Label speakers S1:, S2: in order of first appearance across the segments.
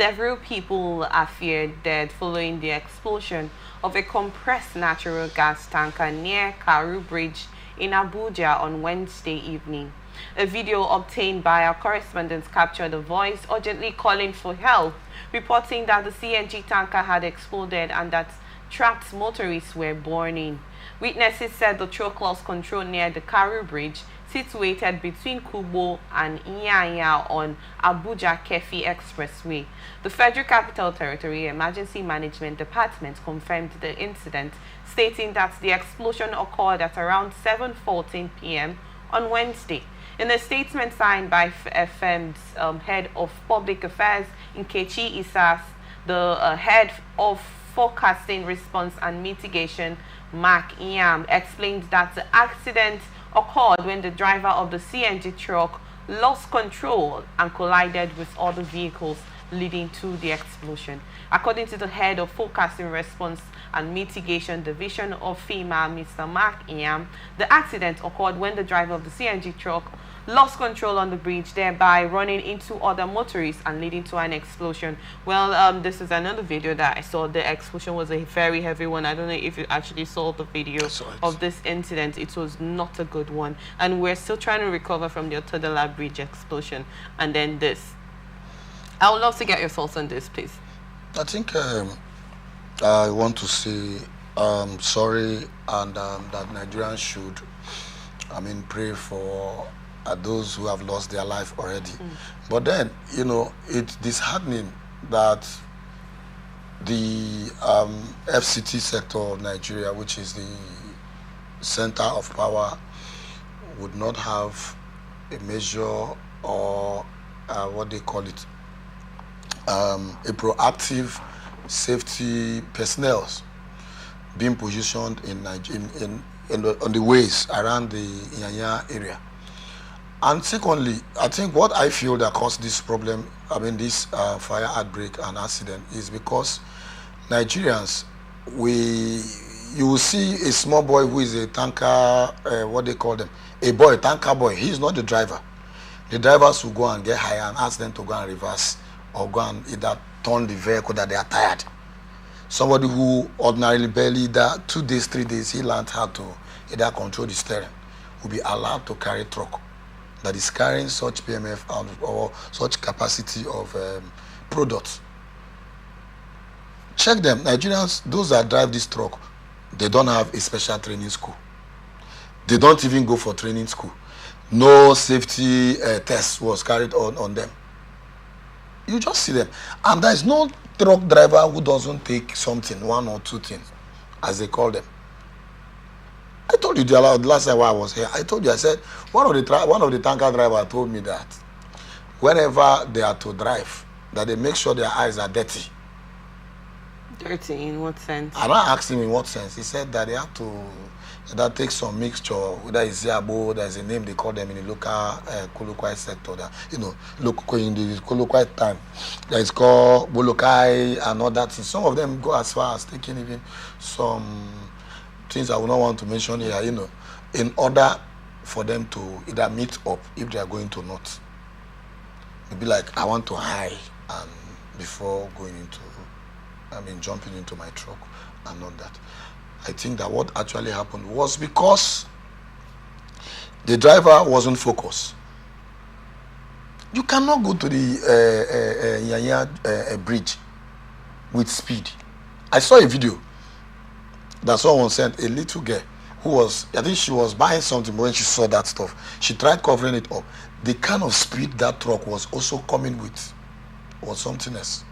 S1: Several people are feared dead following the explosion of a compressed natural gas tanker near Karu Bridge in Abuja on Wednesday evening. A video obtained by our correspondents captured a voice urgently calling for help, reporting that the CNG tanker had exploded and that trapped motorists were burning. Witnesses said the truck lost control near the Karu Bridge, situated between Kubo and Inyanya on Abuja-Kefi Expressway. The Federal Capital Territory Emergency Management Department confirmed the incident, stating that the explosion occurred at around 7:14 p.m. on Wednesday. In a statement signed by FM's head of public affairs, Nkechi Isas, the head of forecasting, response and mitigation, Mark Iam, explained that the accident occurred when the driver of the CNG truck lost control and collided with other vehicles, leading to the explosion. According to the head of forecasting, response and mitigation division of FEMA, Mr. Mark Iam, the accident occurred when the driver of the CNG truck lost control on the bridge, thereby running into other motorists and leading to an explosion. Well, this is another video that I saw. The explosion was a very heavy one. I don't know if you actually saw the video of this incident. It was not a good one. And we're still trying to recover from the Otodala Bridge explosion. And then this. I would love to get your thoughts on this, please.
S2: I think I want to say sorry, and that Nigerians should, pray for those who have lost their life already. But then, it's disheartening that the FCT sector of Nigeria, which is the center of power, would not have a measure or what they call it, a proactive safety personnel being positioned on the ways around the Inyanya area. And secondly, I think what I feel that caused this problem, this fire outbreak and accident, is because Nigerians, you will see a small boy who is a tanker, what they call them, a tanker boy. He is not the driver. The drivers will go and get higher and ask them to go and reverse or go and either turn the vehicle that they are tired. Somebody who ordinarily barely 2 days, 3 days, he learned how to either control the steering, will be allowed to carry truck that is carrying such PMF or such capacity of products. Check them. Nigerians, those that drive this truck, they don't have a special training school. They don't even go for training school. No safety test was carried on them. You just see them. And there is no truck driver who doesn't take something, 1 or 2 things, as they call them. I told you the last time I was here, I told you, I said, one of the tanker drivers told me that whenever they are to drive, that they make sure their eyes are dirty.
S1: Dirty in what sense?
S2: And I asked him in what sense. He said that they have to take some mixture, whether it's Yabo, there's a name they call them in the local Kolokwai sector, that, in the Kolokwai time, that is called Bolokai and all that. Some of them go as far as taking even some things I will not want to mention here, in order for them to either meet up if they are going to not. Maybe like, I want to hide and before going into, jumping into my truck and all that. I think that what actually happened was because the driver wasn't focused. You cannot go to the Inyanya bridge with speed. I saw a video that someone sent, a little girl who was, I think she was buying something, but when she saw that stuff, she tried covering it up. The kind of speed that truck was also coming with was something else.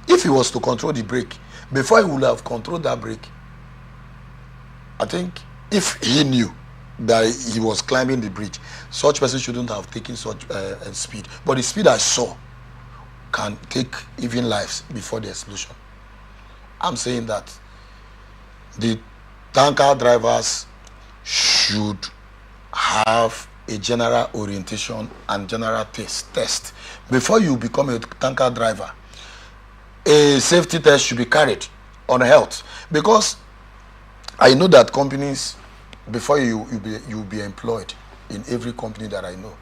S2: If he was to control the brake, before he would have controlled that brake, I think if he knew that he was climbing the bridge, such person shouldn't have taken such speed. But the speed I saw can take even lives before the explosion. I'm saying that the tanker drivers should have a general orientation and general test. Before you become a tanker driver, a safety test should be carried on health. Because I know that companies, before you be employed in every company that I know,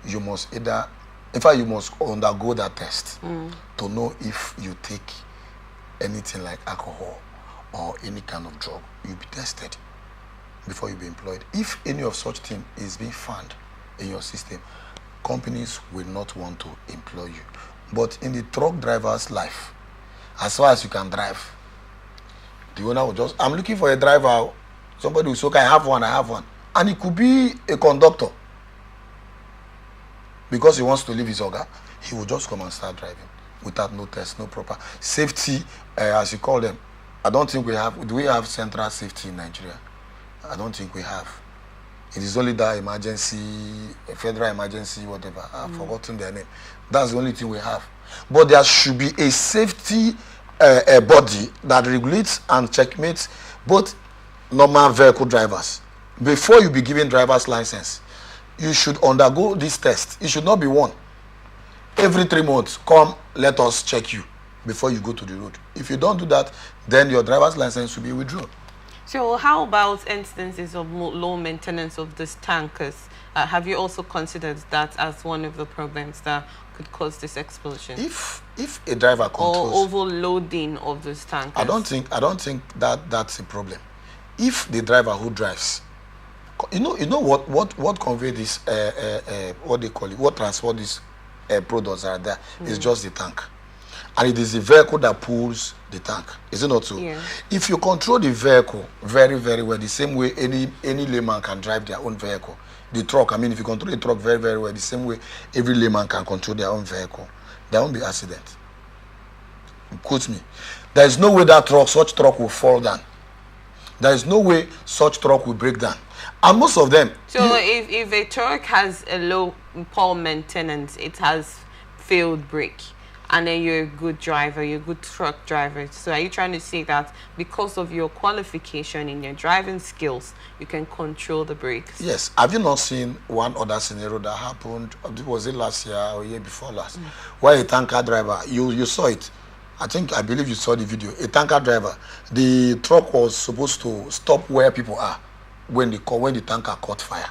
S2: you must either In fact, you must undergo that test to know if you take anything like alcohol or any kind of drug. You'll be tested before you be employed. If any of such thing is being found in your system, companies will not want to employ you. But in the truck driver's life, as far as you can drive, the owner will just, I'm looking for a driver. Somebody will say, okay, I have one. And it could be a conductor. Because he wants to leave his organ, he will just come and start driving without no test, no proper safety, as you call them. I don't think we have, do we have central safety in Nigeria? I don't think we have. It is only that emergency, federal emergency, whatever. I've forgotten their name. That's the only thing we have. But there should be a safety body that regulates and checkmates both normal vehicle drivers. Before you be given driver's license, you should undergo this test. It should not be one. Every 3 months, come, let us check you before you go to the road. If you don't do that, then your driver's license will be withdrawn.
S1: So how about instances of low maintenance of these tankers? Have you also considered that as one of the problems that could cause this explosion?
S2: If a driver controls,
S1: or overloading of those tankers?
S2: I don't think that that's a problem. If the driver who drives, you know what convey this what they call it, what transport these products are there is just the tank. And it is the vehicle that pulls the tank. Is it not so?
S1: Yeah.
S2: If you control the vehicle very, very well, the same way any layman can drive their own vehicle. The truck, I mean, if you control the truck very, very well, the same way every layman can control their own vehicle, there won't be accident. Quote me. There is no way that such truck will fall down. There is no way such truck will break down. And most of them...
S1: So if a truck has a low poor maintenance, it has failed brake, and then you're a good driver, you're a good truck driver. So are you trying to say that because of your qualification in your driving skills, you can control the brakes?
S2: Yes. Have you not seen one other scenario that happened, was it last year or year before last, where a tanker driver, you saw it. I believe you saw the video. A tanker driver, the truck was supposed to stop where people are when the tanker caught fire.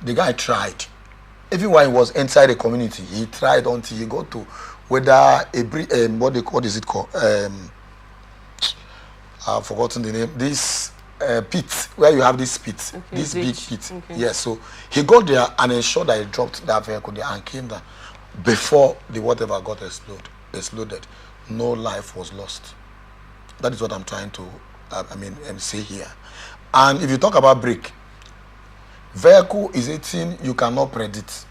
S2: The guy tried. Even while he was inside the community, he tried until he got to whether what they call, is it called? I've forgotten the name. This pit, where you have this pit, okay, this big pit. Okay. Yes, so he got there and ensured that he dropped that vehicle there and came down before the whatever got exploded. No life was lost. That is what I'm trying to say here. And if you talk about brake, vehicle is a thing you cannot predict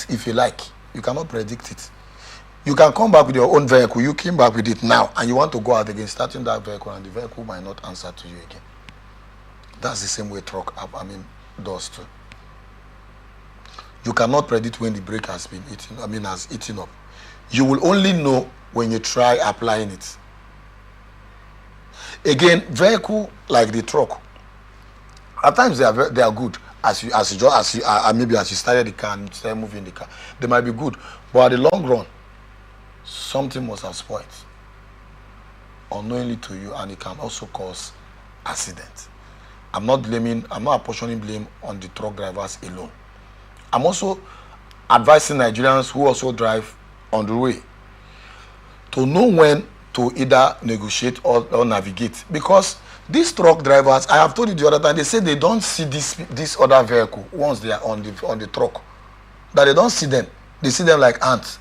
S2: if you like. You cannot predict it. You can come back with your own vehicle. You came back with it now, and you want to go out again, starting that vehicle, and the vehicle might not answer to you again. That's the same way truck, does too. You cannot predict when the brake has been eaten up. You will only know when you try applying it. Again, vehicle like the truck, at times they are good. Maybe as you started the car and started moving the car, they might be good, but at the long run, something must have spoiled unknowingly to you, and it can also cause accident. I'm not apportioning blame on the truck drivers alone. I'm also advising Nigerians who also drive on the way to know when to either negotiate or navigate, because these truck drivers, I have told you the other time, they say they don't see this other vehicle once they are on the truck, that they don't see them. They see them like ants.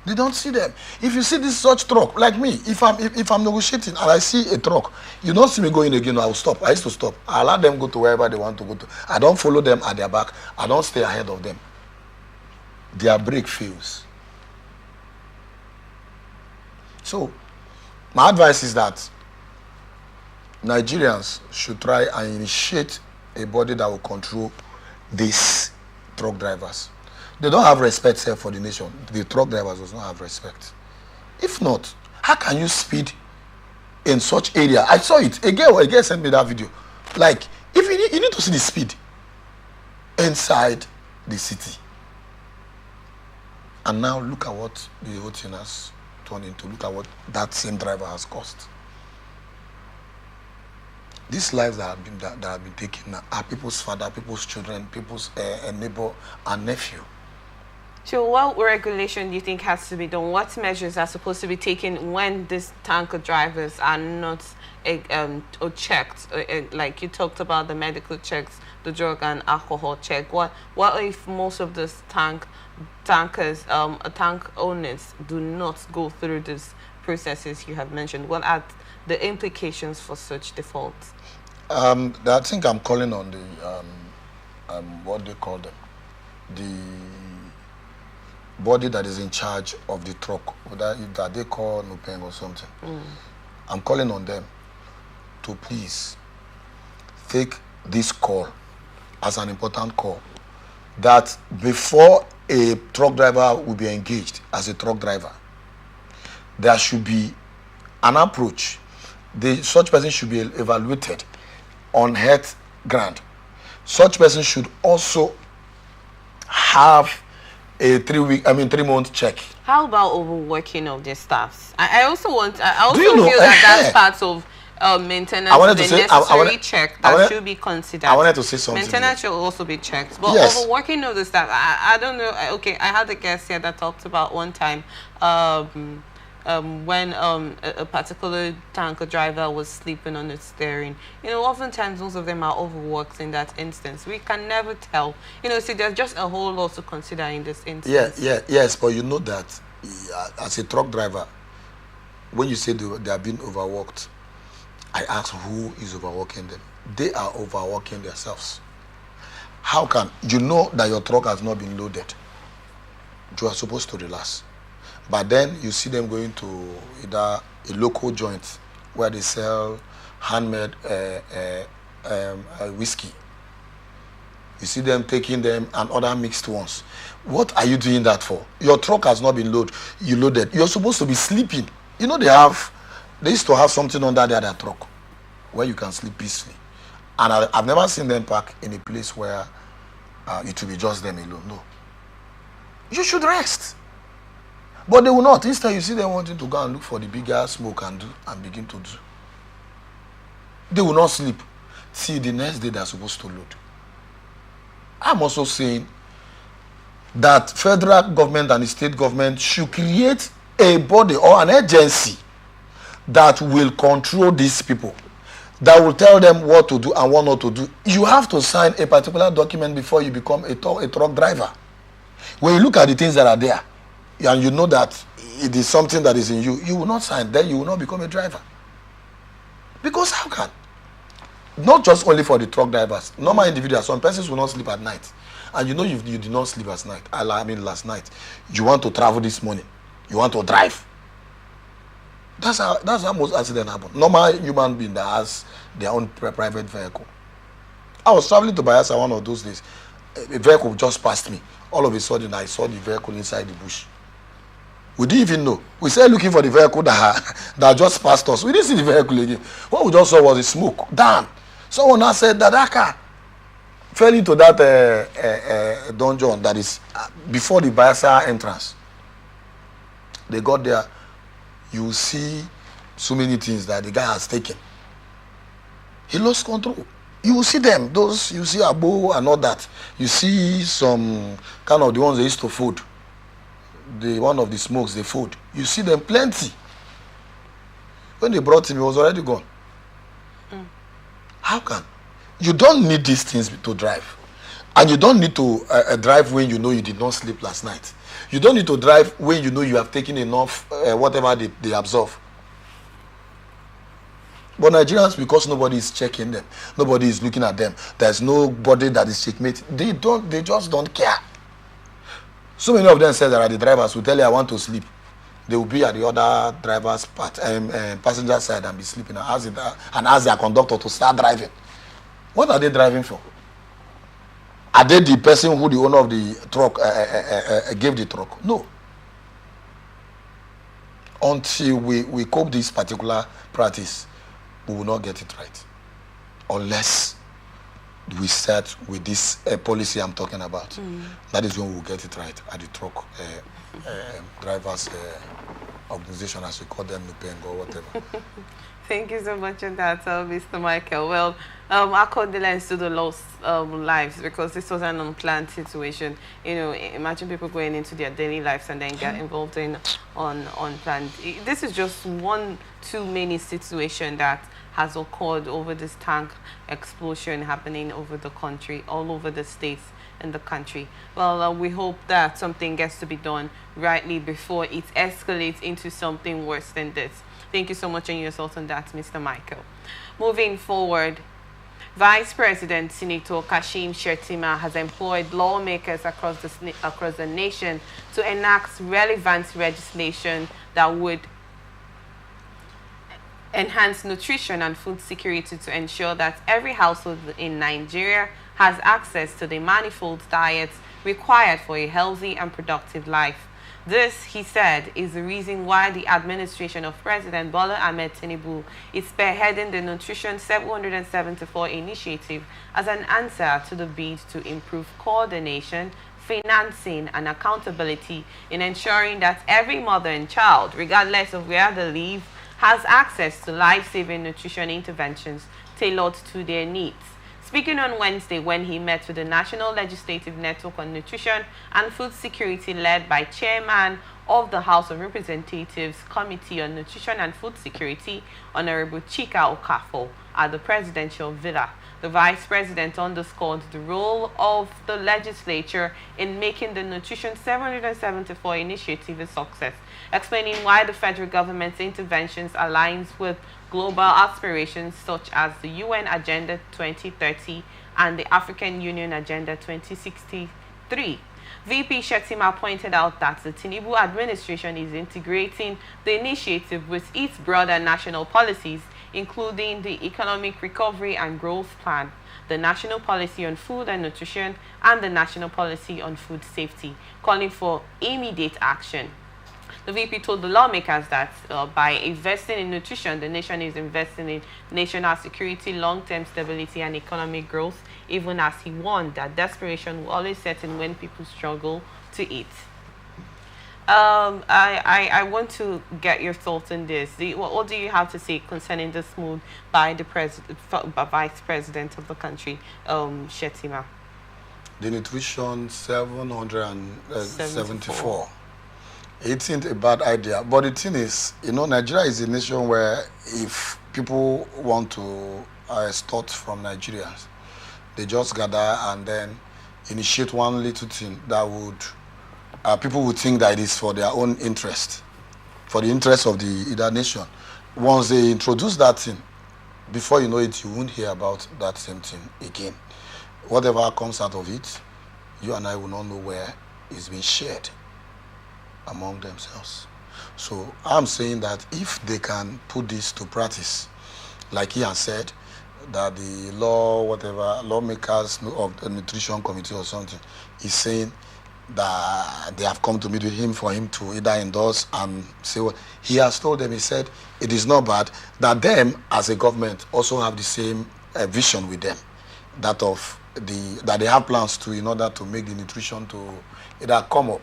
S2: They don't see them. If you see this such truck, like me, if I'm negotiating and I see a truck, you don't see me going again, I will stop. I used to stop. I allow them go to wherever they want to go to. I don't follow them at their back. I don't stay ahead of them. Their brake fails. So, my advice is that Nigerians should try and initiate a body that will control these truck drivers. They don't have respect for the nation. The truck drivers does not have respect. If not, how can you speed in such area? I saw it. A girl sent me that video. Like, if you need to see the speed inside the city. And now look at what the whole thing has turned into. Look at what that same driver has cost. These lives that have been taken are people's father, people's children, people's neighbor and nephew.
S1: So what regulation do you think has to be done? What measures are supposed to be taken when these tanker drivers are not or checked? Like you talked about the medical checks, the drug and alcohol check. What if most of these tankers, tank owners do not go through these processes you have mentioned? What are the implications for such defaults?
S2: I think I'm calling on the what they call them, the body that is in charge of the truck, that they call Nupeng or something. I'm calling on them to please take this call as an important call, that before a truck driver will be engaged as a truck driver, there should be an approach. Such person should be evaluated on health ground. Such person should also have a 3-month check.
S1: How about overworking of the staffs? I also feel
S2: that
S1: that's part of maintenance, necessary check that should be considered.
S2: I wanted to say something.
S1: Maintenance should also be checked. But
S2: yes.
S1: Overworking of the staff, I don't know. Okay, I had a guest here that talked about one time when a particular tanker driver was sleeping on the steering. Oftentimes most of them are overworked in that instance. We can never tell. See, there's just a whole lot to consider in this instance.
S2: Yes, but you know that as a truck driver, when you say they are being overworked, I ask who is overworking them. They are overworking themselves. How can you know that your truck has not been loaded? You are supposed to relax. But then you see them going to either a local joint where they sell handmade whiskey. You see them taking them and other mixed ones. What are you doing that for? Your truck has not been loaded. You're supposed to be sleeping. They used to have something under their truck where you can sleep peacefully. And I've never seen them park in a place where it will be just them alone. No. You should rest. But they will not. Instead, you see them wanting to go and look for the bigger smoke and begin to do. They will not sleep. See, the next day they're supposed to load. I'm also saying that federal government and the state government should create a body or an agency that will control these people, that will tell them what to do and what not to do. You have to sign a particular document before you become a truck driver. When you look at the things that are there, and you know that it is something that is in you, you will not sign, then you will not become a driver. Because how can? Not just only for the truck drivers, normal individuals, some persons will not sleep at night. And you did not sleep last night. Last night. You want to travel this morning. You want to drive. That's how most accidents happen. Normal human being that has their own private vehicle. I was traveling to Bayelsa one of those days. A vehicle just passed me. All of a sudden, I saw the vehicle inside the bush. We didn't even know. We started looking for the vehicle that just passed us. We didn't see the vehicle again. What we just saw was the smoke. Damn. Someone now said that car fell into that dungeon that is before the Bayelsa entrance. They got there. You see so many things that the guy has taken. He lost control. You will see them. You see Abu and all that. You see some kind of the ones they used to food. One of the smokes they food. You see them plenty. When they brought him, he was already gone. How can? You don't need these things to drive. And you don't need to drive when you know you did not sleep last night. You don't need to drive when you know you have taken enough, whatever they absorb. But Nigerians, because nobody is checking them, nobody is looking at them, there's nobody that is checkmate, they just don't care. So many of them say that the drivers will tell you, I want to sleep. They will be at the other driver's passenger side and be sleeping and ask their conductor to start driving. What are they driving for? Are they the person who the owner of the truck gave the truck? No. Until we cope this particular practice, we will not get it right. Unless we start with this policy I'm talking about. That is when we will get it right at the truck drivers organization, as we call them, Nupeng or whatever.
S1: Thank you so much on that, Mr. Michael. Well, our condolences to the lost lives, because this was an unplanned situation. You know, imagine people going into their daily lives and then get involved in unplanned. This is just one too many situation that has occurred over this tank explosion happening over the country, all over the states in the country. Well, we hope that something gets to be done rightly before it escalates into something worse than this. Thank you so much on your thoughts on that, Mr. Michael. Moving forward, Vice President Senator Kashim Shettima has employed lawmakers across the nation to enact relevant legislation that would enhance nutrition and food security to ensure that every household in Nigeria has access to the manifold diets required for a healthy and productive life. This, he said, is the reason why the administration of President Bola Ahmed Tinubu is spearheading the Nutrition 774 initiative as an answer to the bid to improve coordination, financing, and accountability in ensuring that every mother and child, regardless of where they live, has access to life-saving nutrition interventions tailored to their needs. Speaking on Wednesday when he met with the National Legislative Network on Nutrition and Food Security led by Chairman of the House of Representatives Committee on Nutrition and Food Security, Honorable Chika Okafor, at the Presidential Villa, the Vice President underscored the role of the legislature in making the Nutrition 774 initiative a success, explaining why the federal government's interventions aligns with global aspirations such as the UN Agenda 2030 and the African Union Agenda 2063. VP Shettima pointed out that the Tinubu administration is integrating the initiative with its broader national policies, including the Economic Recovery and Growth Plan, the National Policy on Food and Nutrition, and the National Policy on Food Safety, calling for immediate action. The VP told the lawmakers that by investing in nutrition, the nation is investing in national security, long-term stability, and economic growth, even as he warned that desperation will always set in when people struggle to eat. I want to get your thoughts on this. What do you have to say concerning this move by the Vice President of the country, Shettima?
S2: The Nutrition 774. It isn't a bad idea, but the thing is, you know, Nigeria is a nation where if people want to start from Nigerians, they just gather and then initiate one little thing that would, people would think that it is for their own interest, for the interest of the nation. Once they introduce that thing, before you know it, you won't hear about that same thing again. Whatever comes out of it, you and I will not know where it's been shared among themselves. So I'm saying that if they can put this to practice, like he has said, that the lawmakers of the nutrition committee or something is saying that they have come to meet with him for him to either endorse and say what he has told them. He said it is not bad that them as a government also have the same vision with them, that they have plans to, in order to make the nutrition to either come up,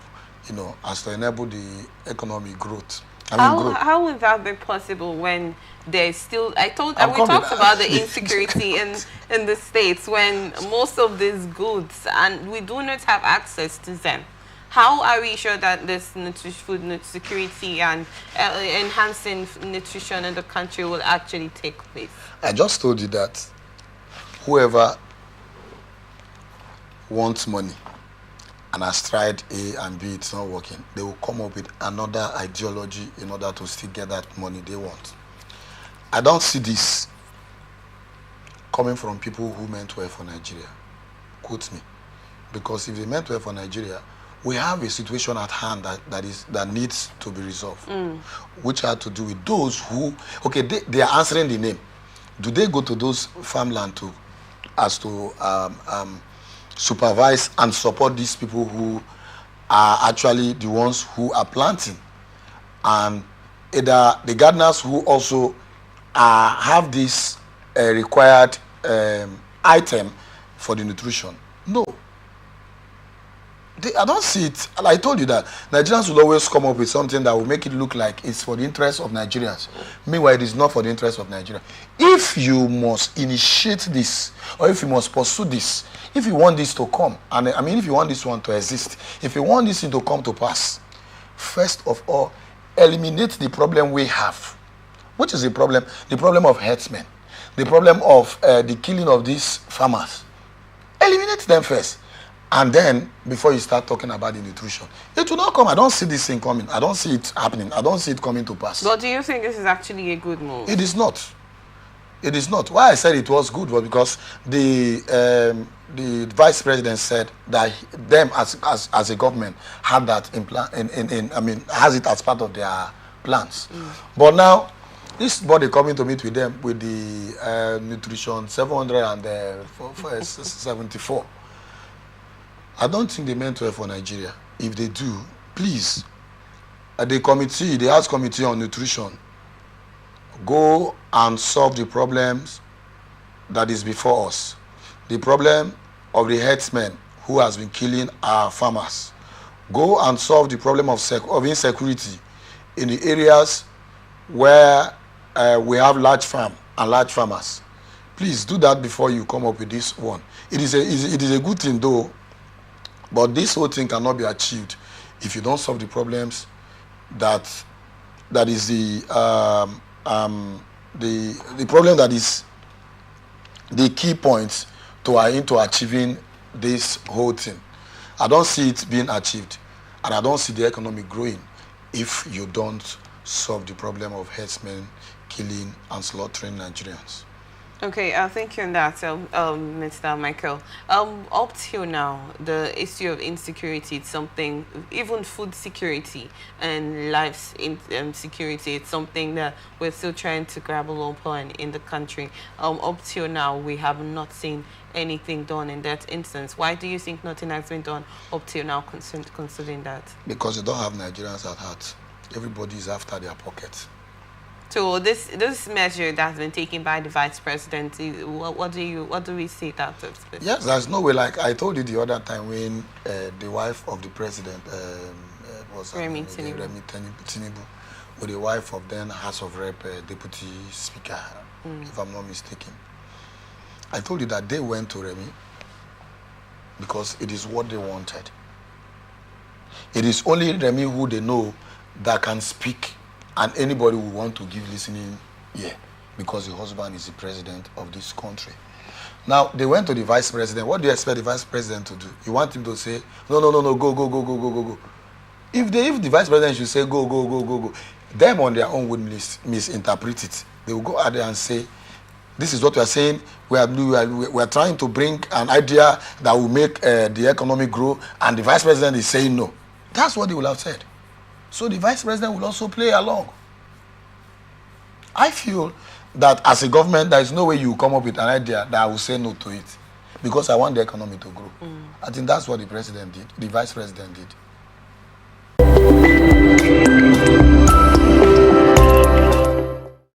S2: you know, as to enable the economic growth.
S1: How would that be possible when there's still, we talked about the insecurity in the states, when most of these goods, and we do not have access to them? How are we sure that this food security and enhancing nutrition in the country will actually take place?
S2: I just told you that whoever wants money and has tried A and B, it's not working, they will come up with another ideology in order to still get that money they want. I don't see this coming from people who meant well for Nigeria. Quote me. Because if they meant well for Nigeria, we have a situation at hand that needs to be resolved, which had to do with those who, okay, they are answering the name. Do they go to those farmland to supervise and support these people who are actually the ones who are planting, and either the gardeners who also have this required item for the nutrition? No. I don't see it. And I told you that Nigerians will always come up with something that will make it look like it's for the interest of Nigerians. Meanwhile, it is not for the interest of Nigeria. If you must initiate this, or if you must pursue this, if you want this to come, and I mean, if you want this one to exist, if you want this thing to come to pass, first of all, eliminate the problem we have. Which is the problem? The problem of herdsmen. The problem of the killing of these farmers. Eliminate them first. And then, before you start talking about the nutrition, it will not come. I don't see this thing coming. I don't see it happening. I don't see it coming to pass.
S1: But do you think this is actually a good move?
S2: It is not. It is not. Why I said it was good was because the vice president said that them as a government had that has it as part of their plans. But now, this body coming to meet with them with the nutrition 774. I don't think they meant well for Nigeria. If they do, please, the House Committee on Nutrition, go and solve the problems that is before us. The problem of the herdsmen who has been killing our farmers. Go and solve the problem of insecurity in the areas where we have large farm and large farmers. Please do that before you come up with this one. It is a good thing though. But this whole thing cannot be achieved if you don't solve the problems that is the problem that is the key points into achieving this whole thing. I don't see it being achieved, and I don't see the economy growing if you don't solve the problem of herdsmen killing and slaughtering Nigerians.
S1: Okay, thank you on that, Mr. Michael. Up till now, the issue of insecurity, it's something, even food security and life security, it's something that we're still trying to grapple upon in the country. Up till now, we have not seen anything done in that instance. Why do you think nothing has been done up till now considering that? Because
S2: you don't have Nigerians at heart. Everybody is after their pockets.
S1: So this measure that's been taken by the vice president, what do we see that of?
S2: Yes, there's no way. Like I told you the other time when the wife of the president was
S1: Remi Tinubu,
S2: with the wife of then House of Rep Deputy Speaker, if I'm not mistaken. I told you that they went to Remi because it is what they wanted. It is only Remi who they know that can speak. And anybody will want to give listening ear because the husband is the president of this country. Now, they went to the vice president. What do you expect the vice president to do? You want him to say, no, go. If the vice president should say, go, them on their own would misinterpret it. They will go out there and say, this is what we are saying. We are trying to bring an idea that will make the economy grow, and the vice president is saying no. That's what they will have said. So the vice president will also play along. I feel that as a government, there is no way you come up with an idea that I will say no to it because I want the economy to grow. I think that's what the president did, the vice president did.